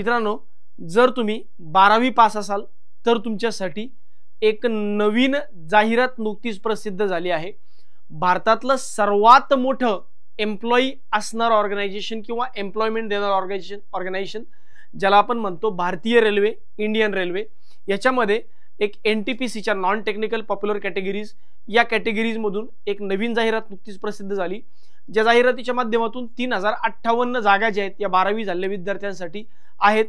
मित्रांनो, जर तुम्ही 12वी पास असाल तर तुमच्यासाठी एक नवीन जाहिरात नुकतीच प्रसिद्ध झाली आहे। भारतातलं सर्वात मोठं एम्प्लॉई असणार ऑर्गनायझेशन किंवा एम्प्लॉयमेंट देणार ऑर्गनायझेशन ज्याला आपण म्हणतो भारतीय रेल्वे, इंडियन रेल्वे, याच्यामध्ये एक एनटीपीसीच्या नॉन टेक्निकल पॉप्युलर कॅटेगरीज या कॅटेगरीज मधून एक नवीन जाहिरात नुकतीच प्रसिद्ध झाली, ज्या जाहिरातीच्या माध्यमातून 3058 जागा ज्या आहेत या 12वी झालेल्या विद्यार्थ्यांसाठी आहेत।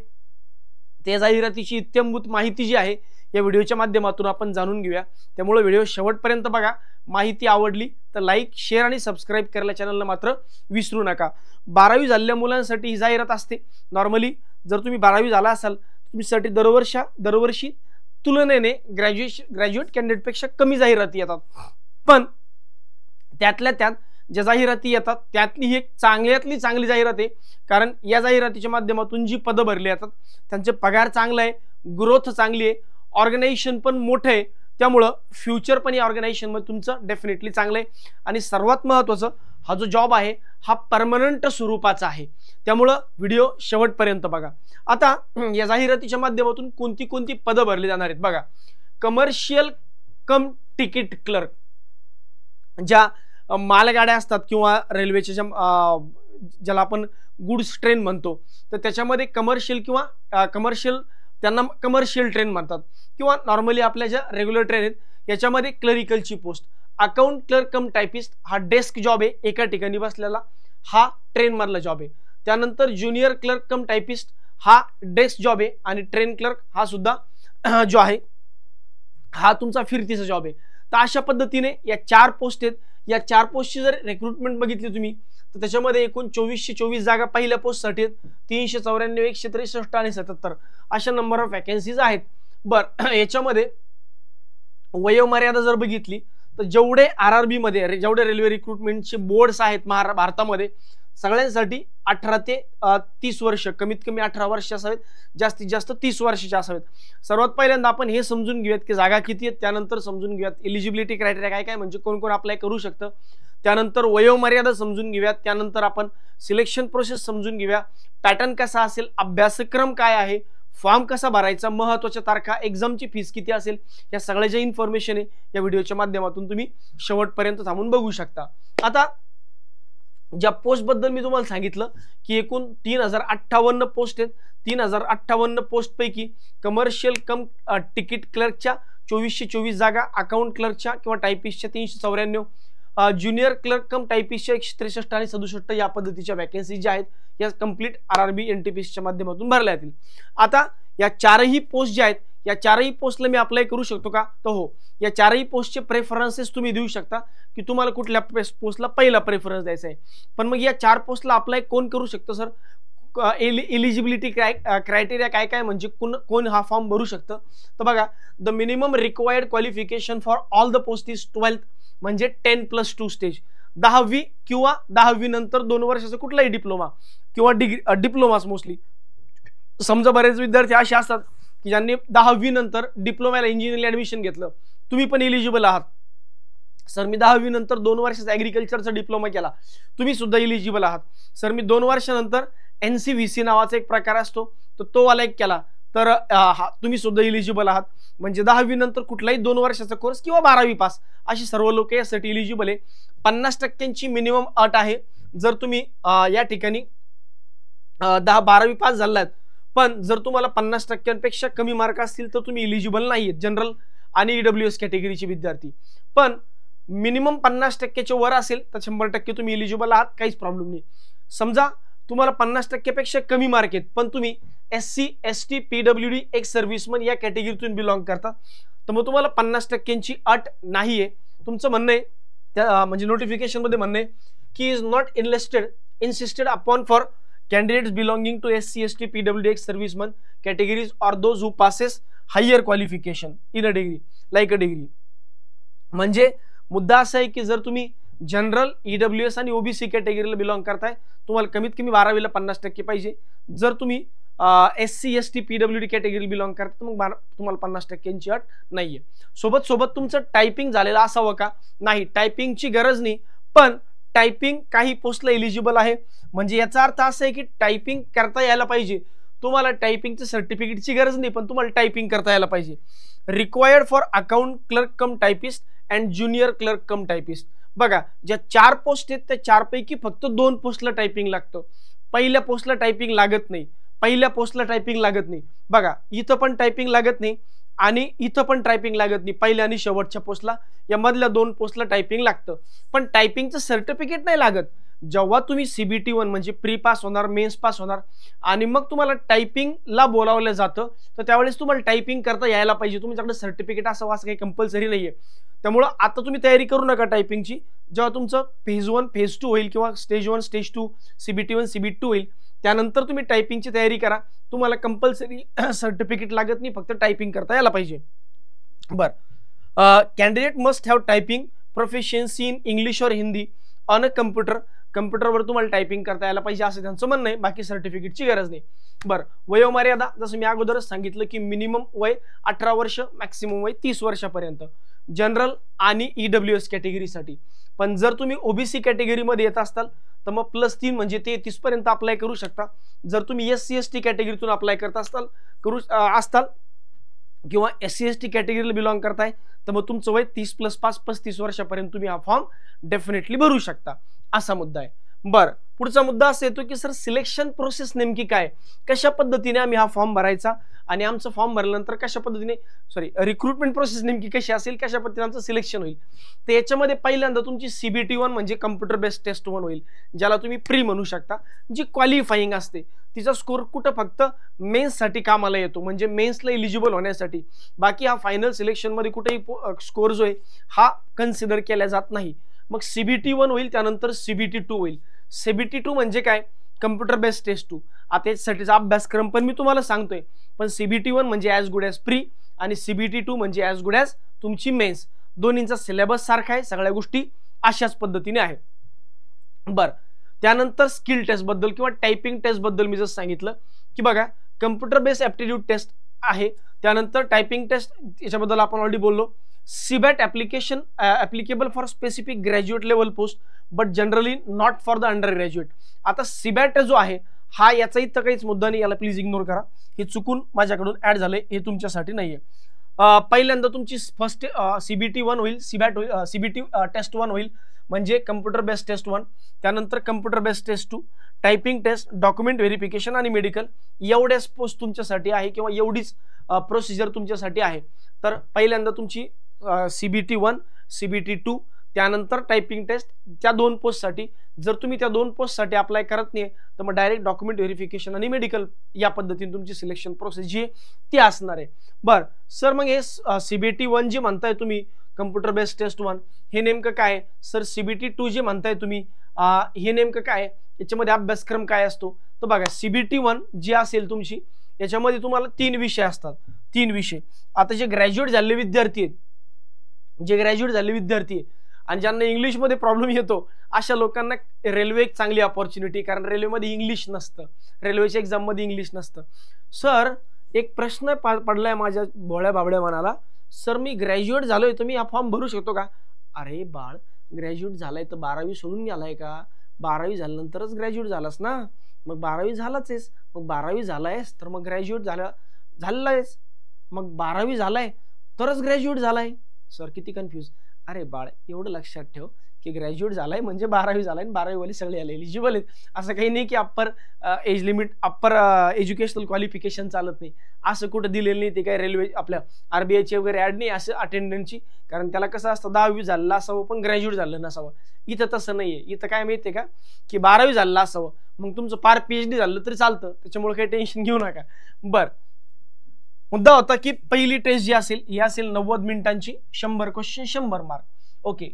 त्या जाहिरातीची इत्थंभूत माहिती जी आहे या व्हिडिओच्या माध्यमातून आपण जाणून घेऊया, त्यामुळे व्हिडिओ शेवटपर्यंत बघा। माहिती आवडली तर लाईक, शेअर आणि सबस्क्राइब करायला चॅनलला मात्र विसरू नका। 12वी झालेल्या मुलांसाठी ही जाहिरात असते। नॉर्मली जर तुम्ही 12वी झाला असाल तुमच्यासाठी दरवर्षी तुलनेने ग्रॅज्युएट कॅन्डिडेटपेक्षा कमी जाहिराती येतात, पण त्यातल्या त्यात ज्या जाहिराती येतात त्यातली ही एक चांगल्यातली चांगली जाहिरात आहे, कारण या जाहिरातीच्या माध्यमातून जी पदं भरली जातात त्यांचे पगार चांगला आहे, ग्रोथ चांगली आहे, ऑर्गनायझेशन पण मोठं आहे, त्यामुळे फ्युचर पण या ऑर्गनायझेशन मध्ये तुमचं डेफिनेटली चांगलं आहे। आणि सर्वात महत्त्वाचं, हा जो जॉब आहे हा परमनंट स्वरूपाचा आहे, त्यामुळे व्हिडिओ शेवटपर्यंत बघा। आता या जाहिरातीच्या माध्यमातून कोणती कोणती पदं भरली जाणार आहेत बघा। कमर्शियल कम तिकीट क्लर्क, ज्या मालगाड्या असतात किंवा रेल्वेच्या ज्याला आपण गुड्स ट्रेन म्हणतो, तर त्याच्यामध्ये कमर्शियल त्यांना कमर्शियल ट्रेन म्हणतात, किंवा नॉर्मली आपल्या ज्या रेग्युलर ट्रेन आहेत याच्यामध्ये क्लरिकलची post, account clerk cum typist हा डेस्क जॉब आहे, एका ठिकाणी बसलेला हा ट्रेन मधला जॉब आहे। त्यानंतर ज्युनियर क्लर्क कम टायपिस्ट हा डेस्क जॉब आहे, आणि ट्रेन क्लर्क हा सुद्धा जो आहे हा तुमचा फिरतीचा जॉब आहे। तर अशा पद्धतीने या 4 पोस्ट आहेत। या 4 पोस्टची जर रिक्रुटमेंट बघितली तुम्ही तर त्याच्यामध्ये एकूण 2424 जागा पहिल्या पोस्टसाठी आहेत, 394, 163 आणि 77 अशा नंबर ऑफ वॅकन्सीज आहेत। बरं, याच्यामध्ये वयोमर्यादा जर बघितली तर जेवढे आरआरबी मध्ये जेवढे रेल्वे रिक्रुटमेंटचे बोर्ड्स आहेत भारतामध्ये सगळ्यांसाठी 18 ते 30 वर्ष, कमीत कमी 18 वर्ष असावेत, जास्तीत जास्त 30 वर्षाचे असावेत। सर्वात पहिल्यांदा आपण हे समजून घेऊयात की जागा किती आहेत, त्यानंतर समजून घेऊयात एलिजिबिलिटी क्रायटेरिया काय काय म्हणजे कोण कोण अप्लाय करू शकतं, त्यानंतर वयोमर्यादा समजून घेऊयात, त्यानंतर आपण सिलेक्शन प्रोसेस समजून घेऊया, पॅटर्न कसा असेल, अभ्यासक्रम काय आहे, फॉर्म कसा भरायचा, महत्त्वाच्या तारखा, एक्झामची फीस किती असेल, या सगळ्या ज्या इन्फॉर्मेशन आहे या व्हिडिओच्या माध्यमातून तुम्ही शेवटपर्यंत थांबून बघू शकता। आता ज्या पोस्ट बद्दल मी तुम्हाला सांगितलं की एकूण 3058 पोस्ट आहेत, 3058 पोस्ट पैकी कमर्शियल कम तिकीट क्लर्कच्या 2424 जागा, अकाउंट क्लर्कच्या किंवा टायपिस्टच्या 394, ज्युनियर क्लर्क कम टायपिस्टच्या 163 आणि 67 या पद्धतीच्या वॅकन्सी ज्या आहेत या कंप्लीट आरआरबी एनटीपीसीच्या माध्यमातून भरल्या जातील। आता या 4ही पोस्ट ज्या आहेत या 4ही पोस्टला मी अप्लाय करू शकतो का, तर हो, या 4ही पोस्टचे प्रेफरन्सेस तुम्ही देऊ शकता की तुम्हाला कुठल्या पोस्टला पहिला प्रेफरन्स द्यायचा आहे। पण मग या 4 पोस्टला अप्लाय कोण करू शकतो सर, एलिजिबिलिटी क्रायटेरिया काय काय म्हणजे कोण हा फॉर्म भरू शकतं, तर बघा, the minimum required qualification for all the post is 12th म्हणजे 10+2 स्टेज, 10वी किंवा 10वी नंतर 2 वर्षाचा कुठलाही डिप्लोमा किंवा डिप्लोमास मोस्टली। समजा बरेच विद्यार्थी असे असतात की ज्यांनी 10वी नंतर डिप्लोमाला इंजिनिअरिंग ऍडमिशन घेतलं, तुम्ही पण एलिजिबल आहात, सर मी 10वी नंतर 2 वर्षाचा ऍग्रिकल्चरचा डिप्लोमा केला, तुम्ही सुद्धा एलिजिबल आहात। सर मी 2 वर्षानंतर NCVC नावाचा एक प्रकार असतो तर तो वाला एक केला तर तुम्ही सुद्धा एलिजिबल आहात। म्हणजे 10वी नंतर कुठलाही 2 वर्षाचा कोर्स किंवा 12वी पास अशी सर्व लोक यासाठी एलिजिबल आहे। 50% मिनिमम अट आहे, जर तुम्ही या ठिकाणी 12वी पास झालात पण जर तुम्हाला 50%पेक्षा कमी मार्क असतील तर तुम्ही एलिजिबल नाहीये, जनरल आणि ईडब्ल्यूएस कॅटेगरीचे विद्यार्थी। पण मिनिमम 50%च्या वर असेल तर 100% तुम्ही एलिजिबल आहात, काहीच प्रॉब्लेम नाही। समजा तुम्हाला 50% पेक्षा कमी मार्क आहेत पण तुम्ही SC ST PWD x serviceman या कॅटेगरीतून बिलॉंग करता, तर मग तुम्हाला 50%ची अट नाहीये। तुमचं म्हणणं आहे म्हणजे नोटिफिकेशन मध्ये म्हणणं आहे की is not इन्सिस्टेड upon for candidates belonging to SC ST PWD x serviceman categories or those who passes higher qualification in a degree like a degree। म्हणजे मुद्दा असा आहे की जर तुम्ही जनरल, ईडब्ल्यूएस आणि ओबीसी कॅटेगरीला बिलॉंग करताय, तुम्हाला कमीत कमी 12वीला 50% पाहिजे। जर तुम्ही SC ST PWD कॅटेगरीला बिलॉंग करता तर मग तुम्हाला 50%ची अट नाहीये। सोबत तुमचं टायपिंग झालेलं असावं का, नाही, टायपिंगची गरज नाही, पण टायपिंग काही पोस्टला एलिजिबल आहे। म्हणजे याचा अर्थ असा आहे की टायपिंग करता यायला पाहिजे, तुम्हाला टायपिंगचं सर्टिफिकेटची गरज नाही, पण तुम्हाला टायपिंग करता यायला पाहिजे. Required for account clerk cum typist and junior clerk cum typist. बघा, ज्या 4 पोस्ट आहेत त्या 4 पैकी फक्त 2 पोस्टला टायपिंग लागतं. पहिल्या पोस्टला टायपिंग लागत नाही, बघा इथं पण टायपिंग लागत नाही आणि इथं पण टायपिंग लागत नाही. पहिल्या आणि शेवटच्या पोस्टला, या मधल्या 2 पोस्टला टायपिंग लागतं, पण टायपिंगचं सर्टिफिकेट नाही लागत. जेव्हा तुम्ही CBT 1 म्हणजे प्री पास होणार, मेन्स पास होणार आणि मग तुम्हाला टायपिंगला बोलावलं जातं, तर त्यावेळेस तुम्हाला टायपिंग करता यायला पाहिजे. तुमच्याकडे सर्टिफिकेट असावं असं काही कंपल्सरी नाहीये. त्यामुळं आता तुम्ही तयारी करू नका टायपिंगची. जेव्हा तुमचं फेज 1 फेज 2 होईल किंवा स्टेज 1 स्टेज 2 CBT 1 CBT 2 होईल, त्यानंतर तुम्ही टायपिंगची तयारी करा. तुम्हाला कंपल्सरी सर्टिफिकेट लागत नाही, फक्त टायपिंग करता यायला पाहिजे. बरं, candidate must have typing proficiency in English और हिंदी ऑन अ कम्प्युटर. कम्प्युटरवर तुम्हाला टायपिंग करता यायला पाहिजे असं त्यांचं म्हणणं आहे, बाकी सर्टिफिकेटची गरज नाही. बरं, वयोमर्यादा जसं मी अगोदरच सांगितलं की मिनिमम वय 18 वर्ष, मॅक्सिमम वय 30 वर्षापर्यंत जनरल आणि EWS कॅटेगरीसाठी. पण जर तुम्ही OBC कॅटेगरीमध्ये येत असाल तर मग +3 म्हणजे 33 पर्यंत अप्लाय करू शकता. जर तुम्ही SC ST कॅटेगरीतून अप्लाय करत असताल किंवा SC ST कॅटेगरीला बिलॉंग करताय तर मग तुमचं वय 30 + 5 35 वर्षापर्यंत तुम्ही हा फॉर्म डेफिनेटली भरू शकता, असा मुद्दा आहे. बरं, पुढचा मुद्दा असा येतो की सर सिलेक्शन प्रोसेस नेमकी काय, कशा पद्धतीने आम्ही हा फॉर्म भरायचा आणि आमचं फॉर्म भरल्यानंतर कशा पद्धतीने रिक्रुटमेंट प्रोसेस नेमकी कशी असेल, कशा पद्धतीने आमचं सिलेक्शन होईल. तर याच्यामध्ये पहिल्यांदा तुमची CBT 1 म्हणजे कम्प्युटर बेस्ड टेस्ट 1 होईल, ज्याला तुम्ही प्री म्हणू शकता, जी क्वालिफाईंग असते. तिचा स्कोर कुठं फक्त मेन्ससाठी कामाला येतो, म्हणजे मेन्सला इलिजिबल होण्यासाठी. बाकी हा फायनल सिलेक्शनमध्ये कुठेही स्कोर जो आहे हा कन्सिडर केला जात नाही. मग CBT 1 होईल, त्यानंतर CBT 2 होईल. CBT 2 म्हणजे काय, कम्प्युटर बेस्ड टेस्ट 2. आता यासाठीचा अभ्यासक्रम पण मी तुम्हाला सांगतोय, पण CBT 1 म्हणजे ॲज गुड ॲज प्री आणि CBT 2 म्हणजे ॲज गुड ॲज तुमची मेन्स. दोन्हींचा सिलेबस सारखा आहे, सगळ्या गोष्टी अशाच पद्धतीने आहे. बरं, त्यानंतर स्किल टेस्ट बद्दल किंवा टायपिंग टेस्ट बद्दल मी जसं सांगितलं की बघा, कम्प्युटर बेस्ड ॲप्टिट्यूड टेस्ट आहे, त्यानंतर टायपिंग टेस्ट याच्याबद्दल आपण ऑलरेडी बोललो. CBAT application applicable for specific graduate level post but generally not for the under graduate. आता CBAT जो आहे हा याचा इथं काहीच मुद्दा नाही, याला प्लीज इग्नोर करा, हे चुकून माझ्याकडून ऍड झालंय, हे तुमच्यासाठी नाहीये. पहिल्यांदा तुमची फर्स्ट CBT 1 होईल, CBT टेस्ट 1 होईल म्हणजे कम्प्युटर बेस्ड टेस्ट 1, त्यानंतर computer based test 2, typing test, document verification आणि मेडिकल. एवढ्याच पोस्ट तुमच्यासाठी आहे किंवा एवढीच प्रोसिजर तुमच्यासाठी आहे. तर पहिल्यांदा तुमची CBT 1 CBT 2 त्यानंतर टायपिंग टेस्ट, त्या 2 पोस्टसाठी. जर तुम्ही त्या 2 पोस्टसाठी अप्लाय करत नाही तर मग डायरेक्ट डॉक्युमेंट व्हेरिफिकेशन आणि मेडिकल या पद्धतीने तुमची सिलेक्शन प्रोसेस जी आहे ती असणार आहे. बरं सर, मग हे CBT 1 जी म्हणताय तुम्ही कम्प्युटर बेस्ड टेस्ट 1, हे नेमकं काय सर? CBT 2 जे म्हणताय तुम्ही हे नेमकं काय, याच्यामध्ये अभ्यासक्रम काय असतो? तर बघा, CBT 1 जी असेल तुमची याच्यामध्ये तुम्हाला 3 विषय असतात. 3 विषय. आता जे ग्रॅज्युएट झालेले विद्यार्थी आहेत, आणि ज्यांना इंग्लिशमध्ये प्रॉब्लेम येतो अशा लोकांना रेल्वे एक चांगली अपॉर्च्युनिटी, कारण रेल्वेमध्ये इंग्लिश नसतं, रेल्वेच्या एक्झाममध्ये इंग्लिश नसतं. सर, एक प्रश्न पडलाय माझ्या भोळ्या बाबड्या मनाला, सर मी ग्रॅज्युएट झालोय तर मी हा फॉर्म भरू शकतो का? अरे बाळ, ग्रॅज्युएट झालाय तर 12वी सोडून गेलाय का? 12वी झाल्यानंतरच ग्रॅज्युएट झालास ना, मग 12वी झालाच आहेस, मग 12वी झालायस तर मग ग्रॅज्युएट झालायस, मग 12वी झालाय तरच ग्रॅज्युएट झालाय. सर किती कन्फ्यूज. अरे बाळ, एवढं लक्षात ठेव की ग्रॅज्युएट झालाय म्हणजे 12वी झालाय आणि 12वी वाले सगळे एलिजिबल आहेत. असं काही नाही की upper age limit, upper educational qualification चालत नाही, असं कुठं दिलेलं नाही. ते काय रेल्वे आपल्या RBIची वगैरे ऍड नाही असं अटेंडन्सची, कारण त्याला कसं असतं 10वी झालेलं असावं पण ग्रॅज्युएट झालं नसावं. इथं तसं नाहीये. इथं काय माहितीये का की 12वी झालेलं असावं, मग तुमचं पार PhD झालं तरी चालतं, त्याच्यामुळे काही टेन्शन घेऊ नका. बरं, मुद्दा होता की पहिली टेस्ट जी असेल ही असेल 90 मिनिटांची, 100 क्वेश्चन 100 मार्क. ओके,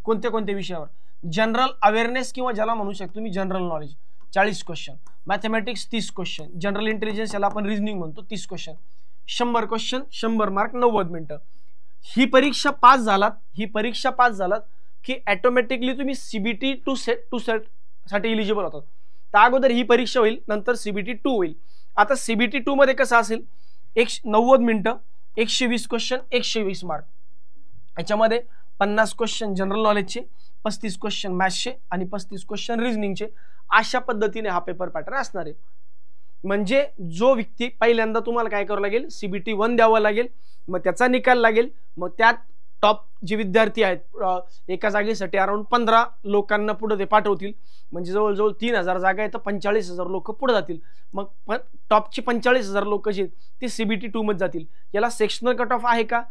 कोणत्या कोणत्या विषयावर? जनरल अवेअरनेस किंवा ज्याला म्हणू शकतो मी general knowledge 40 question, mathematics 30 question, general intelligence याला आपण रिझनिंग म्हणतो 30 क्वेश्चन, 100 क्वेश्चन 100 मार्क 90 मिनिटं. ही परीक्षा पास झालात की ऑटोमॅटिकली तुम्ही CBT 2 साठी एलिजिबल होतात. तर अगोदर ही परीक्षा होईल, नंतर CBT 2 होईल. आता CBT 2 मध्ये कसं असेल, 90 मिनिटं, 120 क्वेश्चन 120 मार्क. याच्यामध्ये 50 क्वेश्चन जनरल नॉलेजचे, 35 क्वेश्चन मॅथ्सचे आणि 35 क्वेश्चन रिझनिंगचे. अशा पद्धतीने हा पेपर पॅटर्न असणार आहे. म्हणजे जो व्यक्ती पहिल्यांदा तुम्हाला काय करावं लागेल, CBT 1 द्यावं लागेल, मग त्याचा निकाल लागेल, मग त्यात टॉप जे विद्यार्थी आहेत एका जागेसाठी अराउंड 15 लोकांना पुढे ते पाठवतील, म्हणजे जवळजवळ 3000 जागा आहेत तर 45,000 लोक पुढे जातील. मग टॉपची 45,000 लोक जे ते CBT 2 मध्ये जातील. याला सेक्शनल कट ऑफ आहे का?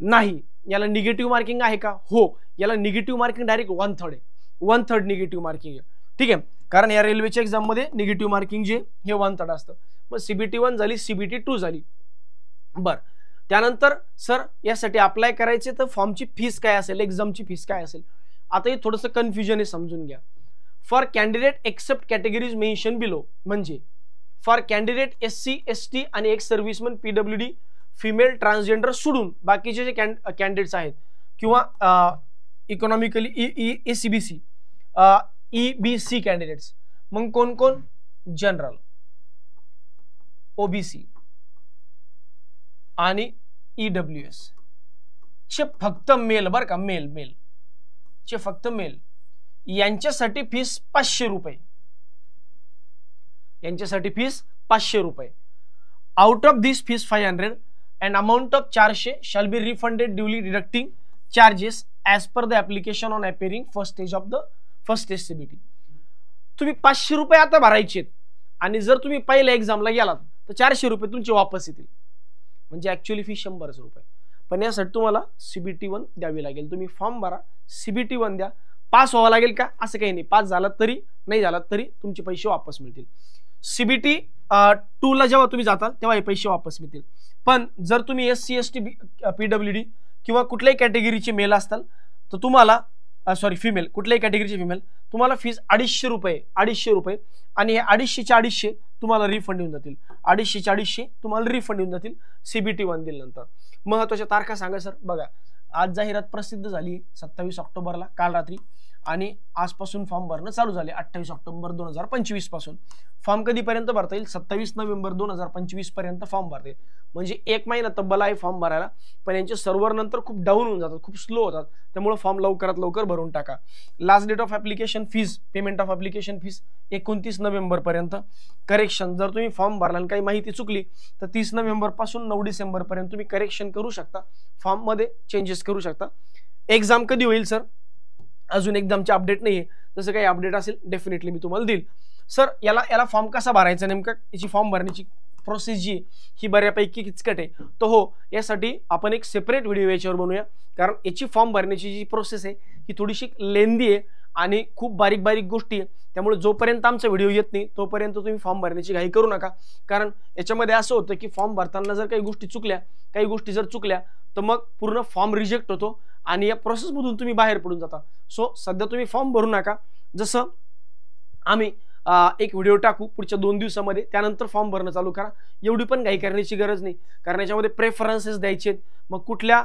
नाही. याला निगेटिव्ह मार्किंग आहे का? हो. याला निगेटिव्ह मार्किंग डायरेक्ट 1/3 आहे, 1/3 निगेटिव्ह मार्किंग आहे. ठीक आहे, कारण या रेल्वेच्या एक्झाम मध्ये निगेटिव्ह मार्किंग जे हे 1/3 असतं. मग CBT 1 झाली, CBT 2 झाली. बर, त्यानंतर सर यासाठी अप्लाय करायचे तर फॉर्मची फीस काय असेल, एक्झामची फीस काय असेल? आता हे थोडंसं कन्फ्युजन आहे, समजून घ्या. For candidate except categories mention below, म्हणजे फॉर कॅन्डिडेट SC ST आणि ex serviceman PWD female transgender सोडून बाकीचे जे कॅन्डिडेट्स आहेत किंवा इकॉनॉमिकली ECBC EBC कॅन्डिडेट्स, मग कोण कोण? जनरल, OBC आणि EWS चे फक्त मेल, बरं का, मेल चे फक्त मेल, यांच्यासाठी फीस 500 रुपये. यांच्यासाठी फीस 500 रुपये. Out of this fees 500 and amount of charge shall be refunded duly deducting charges as per the application on appearing first stage CBT. तुम्ही 500 रुपये आता भरायचे आणि जर तुम्ही पहिल्या एक्झामला गेलात तर 400 रुपये तुमचे वापस येतील, म्हणजे ऍक्च्युअली फी 100 रुपये. पण यासाठी तुम्हाला CBT 1 द्यावी लागेल. तुम्ही फॉर्म भरा, CBT 1 द्या, पास व्हावं लागेल का? असं काही नाही. पास झालात तरी, नाही झालात तरी तुमचे पैसे वापस मिळतील. CBT 2 ला जेव्हा तुम्ही जाताल तेव्हा हे पैसे वापस मिळतील. पण जर तुम्ही SC ST PWD किंवा कुठल्याही कॅटेगरीचे मेल असताल तर तुम्हाला फिमेल, कुठल्याही कॅटेगरीचे फिमेल, तुम्हाला फीस 250 रुपये आणि हे 250 तुम्हाला रिफंड येऊन जातील. 250 तुम्हाला रिफंड येऊन जातील CBT 1 दिल्यानंतर. महत्वाच्या तारखा सांगा सर. बघा, आज जाहिरात प्रसिद्ध झाली 27 ऑक्टोबरला, काल रात्री, आणि आजपासून फॉर्म भरणं चालू झाले 28 ऑक्टोबर 2025 पासून. फॉर्म कधीपर्यंत भरता येईल? 27 नोव्हेंबर 2025 पर्यंत फॉर्म भरता येईल, म्हणजे 1 महिना तब्बल आहे फॉर्म भरायला. पण यांचे सर्व्हर नंतर खूप डाऊन होऊन जातात, खूप स्लो होतात, त्यामुळे फॉर्म लवकरात लवकर भरून टाका. Last date of application fees, payment of application fees 29 November पर्यंत. करेक्शन, जर तुम्ही फॉर्म भरला आणि काही माहिती चुकली तर 30 नोव्हेंबर पासून 9 डिसेंबर पर्यंत तुम्ही करेक्शन करू शकता, फॉर्म मध्ये चेंजेस करू शकता. एक्झाम कधी होईल सर? अजून एक्झामचे अपडेट नाहीये, जसं काही अपडेट असेल डेफिनेटली मी तुम्हाला देईल. सर याला फॉर्म कसा भरायचा, नेमका याची फॉर्म भरण्याची प्रोसेस जी ही बऱ्यापैकी किचकट आहे. तर हो, यासाठी आपण एक सेपरेट व्हिडिओ याच्यावर बनवूया, कारण याची फॉर्म भरण्याची जी प्रोसेस आहे ही थोडीशी लेंदी आहे आणि खूप बारीक बारीक गोष्टी आहे. त्यामुळे जोपर्यंत आमचा व्हिडिओ येत नाही तोपर्यंत तुम्ही फॉर्म भरण्याची घाई करू नका, कारण याच्यामध्ये असं होतं की फॉर्म भरताना जर काही गोष्टी जर चुकल्या तर मग पूर्ण फॉर्म रिजेक्ट होतो आणि या प्रोसेसमधून तुम्ही बाहेर पडून जाता. सो सध्या तुम्ही फॉर्म भरू नका. जसं आम्ही एक व्हिडिओ टाकू पुढच्या 2 दिवसामध्ये, त्यानंतर फॉर्म भरणं चालू करा. एवढी पण घाई करण्याची गरज नाही, कारण याच्यामध्ये प्रेफरन्सेस द्यायचे. मग कुठल्या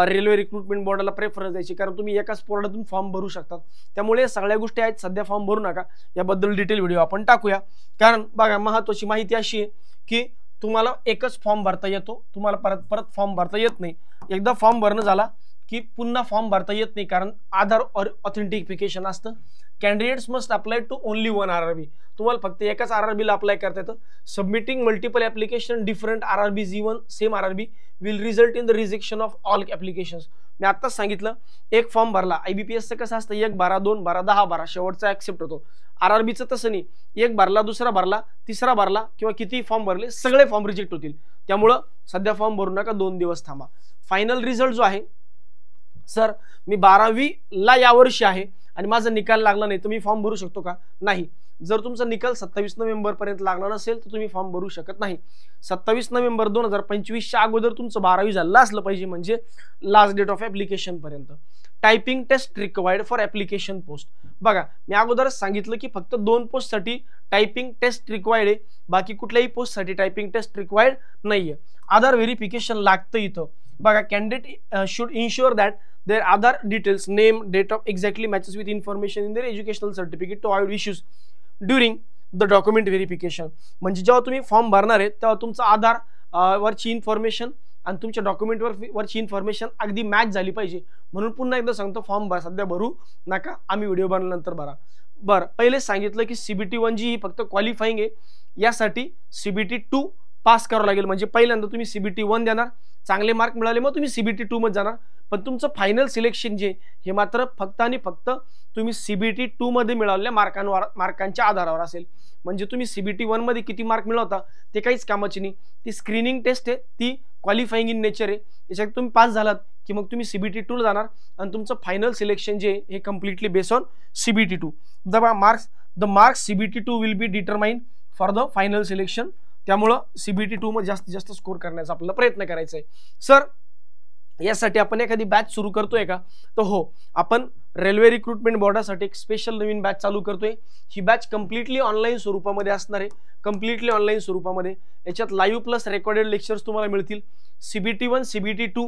रेल्वे रिक्रुटमेंट बोर्डाला प्रेफरन्स द्यायची, कारण तुम्ही एकाच पोर्टलतून फॉर्म भरू शकता. त्यामुळे सगळ्या गोष्टी आहेत. सध्या फॉर्म भरू नका, याबद्दल डिटेल व्हिडिओ आपण टाकूया. कारण बघा, महत्त्वाची माहिती अशी आहे की तुम्हाला एकच फॉर्म भरता येतो, तुम्हाला परत फॉर्म भरता येत नाही. एकदा फॉर्म भरणं झाला की पुन्हा फॉर्म भरता येत नाही, कारण आधार ऑथेंटिफिकेशन असतं. Candidates must apply to only 1 RRB. तुम्हाला फक्त एकाच RRB ला अप्लाय करता येतं. Submitting multiple application different RRBs even same RRB will result in the rejection of all applications. मी आत्ताच सांगितलं, एक फॉर्म भरला, IBPS कसं असतं 1 12 2 12 10 12 शेवटचा ऍक्सेप्ट होतो. RRBचं तसं नाही, 1 भरला, दुसरा भरला, तिसरा भरला किंवा किती फॉर्म भरले सगळे फॉर्म रिजेक्ट होतील. त्यामुळं सध्या फॉर्म भरू नका, 2 दिवस थांबा. फायनल रिझल्ट जो आहे सर, मी 12वी ला यावर्षी आहे आणि माझा निकाल लागला नाही तर मी फॉर्म भरू शकतो का? नाही. जर तुमचा निकाल 27 नोव्हेंबर पर्यंत लागला नसेल तर तुम्ही फॉर्म भरू शकत नाही. 27 नोव्हेंबर 2025 च्या अगोदर तुमचं 12वी झालं असलं पाहिजे, म्हणजे लास्ट डेट ऑफ ऍप्लिकेशन पर्यंत. Typing test required for application post. बघा, मी अगोदरच सांगितलं की फक्त 2 पोस्टसाठी टायपिंग टेस्ट रिक्वायर्ड आहे, बाकी कुठल्याही पोस्टसाठी टायपिंग टेस्ट रिक्वायर्ड नाहीये. आधार व्हेरिफिकेशन लागतं इथं. बघा, candidate should ensure that their Aadhaar details, name, date of exactly matches with information in their educational certificate to avoid issues during the document verification. म्हणजे जेव्हा तुम्ही फॉर्म भरणार आहे तेव्हा तुमचं आधार वरची इन्फॉर्मेशन आणि तुमच्या डॉक्युमेंट वरची इन्फॉर्मेशन अगदी मॅच झाली पाहिजे. म्हणून पुन्हा एकदा सांगतो, फॉर्म सध्या भरू नका, आम्ही व्हिडिओ बनवल्यानंतर भरा. बरं, पहिले सांगितलं की CBT 1 जी ही फक्त क्वालिफाईंग आहे यासाठी CBT 2 पास करावं लागेल. म्हणजे पहिल्यांदा तुम्ही CBT 1 देणार, चांगले मार्क मिळाले मग तुम्ही CBT 2 मध्ये जाणार. पण तुमचं फायनल सिलेक्शन जे हे मात्र फक्त आणि फक्त तुम्ही CBT 2 मध्ये मिळवलेल्या मार्कांच्या आधारावर असेल. म्हणजे तुम्ही CBT 1 मध्ये किती मार्क मिळवता ते काहीच कामाची नाही. ती स्क्रीनिंग टेस्ट आहे, ती क्वालिफाईंग इन नेचर आहे. त्याच्यात तुम्ही पास झालात की मग तुम्ही CBT 2 ला जाणार आणि तुमचं फायनल सिलेक्शन जे हे completely based on CBT 2. The marks CBT 2 will be determine for the final selection. त्यामुळं CBT 2 मध्ये जास्तीत जास्त स्कोर करण्याचा आपल्याला प्रयत्न करायचा आहे. सर यासाठी आपण एखादी बॅच सुरू करतोय का? तर हो, आपण रेल्वे रिक्रुटमेंट बोर्डासाठी एक स्पेशल नवीन बॅच चालू करतोय. ही बॅच कम्प्लिटली ऑनलाईन स्वरूपामध्ये असणार आहे. कम्प्लिटली ऑनलाईन स्वरूपामध्ये याच्यात लाईव्ह प्लस रेकॉर्डेड लेक्चर्स तुम्हाला मिळतील. CBT 1 CBT 2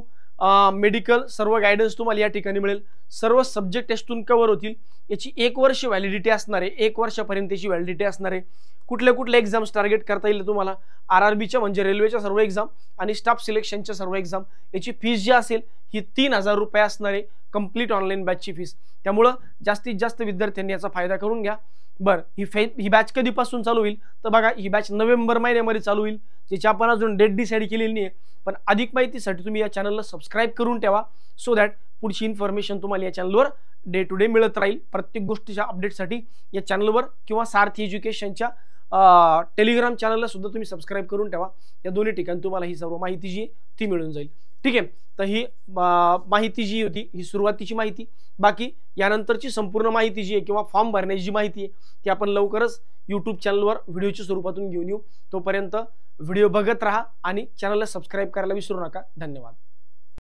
मेडिकल सर्व गायडन्स तुम्हाला या ठिकाणी मिळेल. सर्व सब्जेक्ट टेस्टून कव्हर होतील. याची 1 वर्ष व्हॅलिडिटी असणार आहे. 1 वर्षापर्यंत याची व्हॅलिडिटी असणार आहे. कुठल्या एक्झाम्स टार्गेट करता येईल तुम्हाला? RRBच्या म्हणजे रेल्वेच्या सर्व एक्झाम आणि स्टाफ सिलेक्शनच्या सर्व एक्झाम. याची फीस जी असेल ही 3000 रुपये असणार आहे, कंप्लीट ऑनलाईन बॅचची फीस. त्यामुळं जास्तीत जास्त विद्यार्थ्यांनी याचा फायदा करून घ्या. बरं, ही बॅच कधीपासून चालू होईल? तर बघा, ही बॅच नोव्हेंबर महिन्यामध्ये चालू होईल, ज्याची आपण अजून डेट डिसाईड केलेली नाही आहे. पण अधिक माहितीसाठी तुम्ही या चॅनलला सबस्क्राईब करून ठेवा, सो दॅट पुढची इन्फॉर्मेशन तुम्हाला या चॅनलवर डे टू डे मिळत राहील. प्रत्येक गोष्टीच्या अपडेटसाठी या चॅनलवर किंवा सारथी एज्युकेशनच्या टेलिग्राम चॅनलला सुद्धा तुम्ही सबस्क्राईब करून ठेवा. या दोन्ही ठिकाणी तुम्हाला ही सर्व माहिती जी ती मिळून जाईल. ठीक आहे, तर ही माहिती जी होती ही सुरुवातीची माहिती. बाकी यानंतरची संपूर्ण माहिती जी आहे किंवा फॉर्म भरण्याची जी माहिती आहे ती आपण लवकरच यूट्यूब चॅनलवर व्हिडिओच्या स्वरूपातून घेऊन येऊ. तोपर्यंत व्हिडिओ बघत राहा आणि चॅनलला सबस्क्राईब करायला विसरू नका. धन्यवाद.